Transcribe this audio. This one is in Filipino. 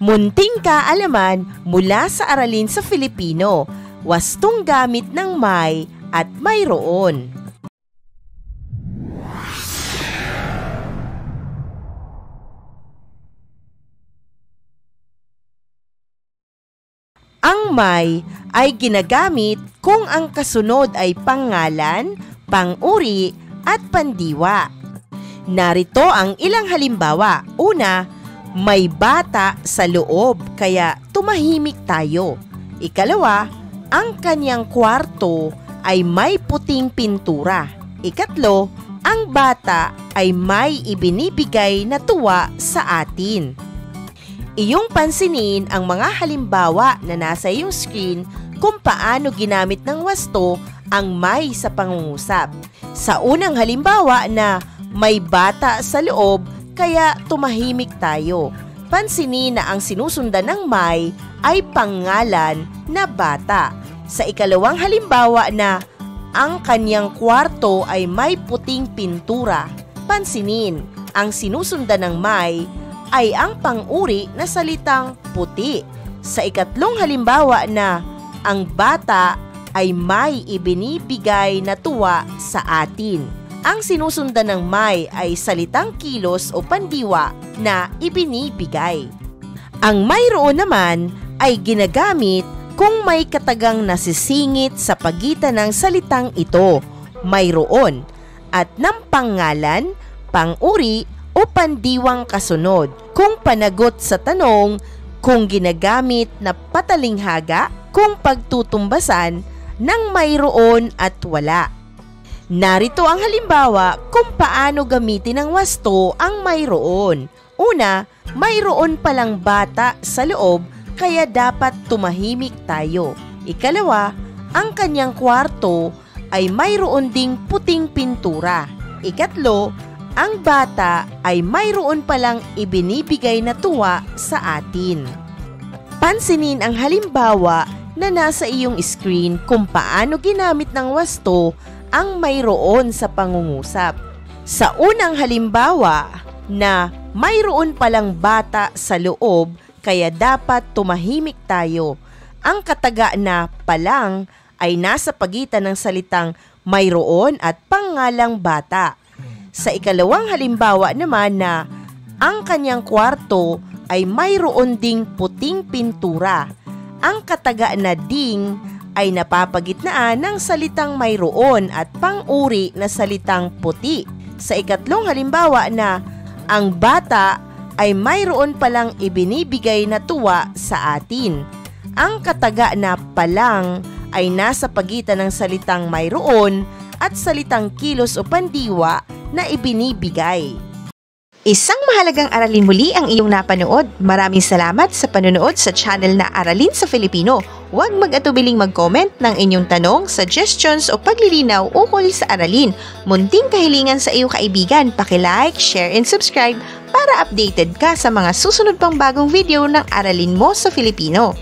Munting kaalaman mula sa Aralin sa Filipino, wastong gamit ng may at mayroon. Ang may ay ginagamit kung ang kasunod ay pangalan, pang-uri at pandiwa. Narito ang ilang halimbawa. Una, may bata sa loob kaya tumahimik tayo. Ikalawa, ang kanyang kwarto ay may puting pintura. Ikatlo, ang bata ay may ibinibigay na tuwa sa atin. Iyong pansinin ang mga halimbawa na nasa iyong screen kung paano ginamit ng wasto ang may sa pangungusap. Sa unang halimbawa na may bata sa loob kaya tumahimik tayo, pansinin na ang sinusundan ng may ay pangalan na bata. Sa ikalawang halimbawa na ang kanyang kwarto ay may puting pintura, pansinin ang sinusundan ng may ay ang pang-uri na salitang puti. Sa ikatlong halimbawa na ang bata ay may ibinibigay na tuwa sa atin, ang sinusundan ng may ay salitang kilos o pandiwa na ibinibigay. Ang mayroon naman ay ginagamit kung may katagang nasisingit sa pagitan ng salitang ito, mayroon, at ng pangalan, pang-uri o pandiwang kasunod. Kung panagot sa tanong, kung ginagamit na patalinghaga, kung pagtutumbasan ng mayroon at wala. Narito ang halimbawa kung paano gamitin ng wasto ang mayroon. Una, mayroon palang bata sa loob kaya dapat tumahimik tayo. Ikalawa, ang kanyang kwarto ay mayroon ding puting pintura. Ikatlo, ang bata ay mayroon palang ibinibigay na tuwa sa atin. Pansinin ang halimbawa na nasa iyong screen kung paano ginamit ng wasto ang mayroon sa pangungusap. Sa unang halimbawa na mayroon palang bata sa loob kaya dapat tumahimik tayo, ang kataga na palang ay nasa pagitan ng salitang mayroon at pangalang bata. Sa ikalawang halimbawa naman na ang kanyang kwarto ay mayroon ding puting pintura, ang kataga na ding ay napapagitnaan ng salitang mayroon at pang-uri na salitang puti. Sa ikatlong halimbawa na ang bata ay mayroon palang ibinibigay na tuwa sa atin, ang kataga na palang ay nasa pagitan ng salitang mayroon at salitang kilos o pandiwa na ibinibigay. Isang mahalagang aralin muli ang iyong napanood. Maraming salamat sa panonood sa channel na Aralin sa Filipino. Huwag mag-atubiling mag-comment ng inyong tanong, suggestions o paglilinaw ukol sa aralin. Munting kahilingan sa iyong kaibigan, paki-like, share and subscribe para updated ka sa mga susunod pang bagong video ng Aralin mo sa Filipino.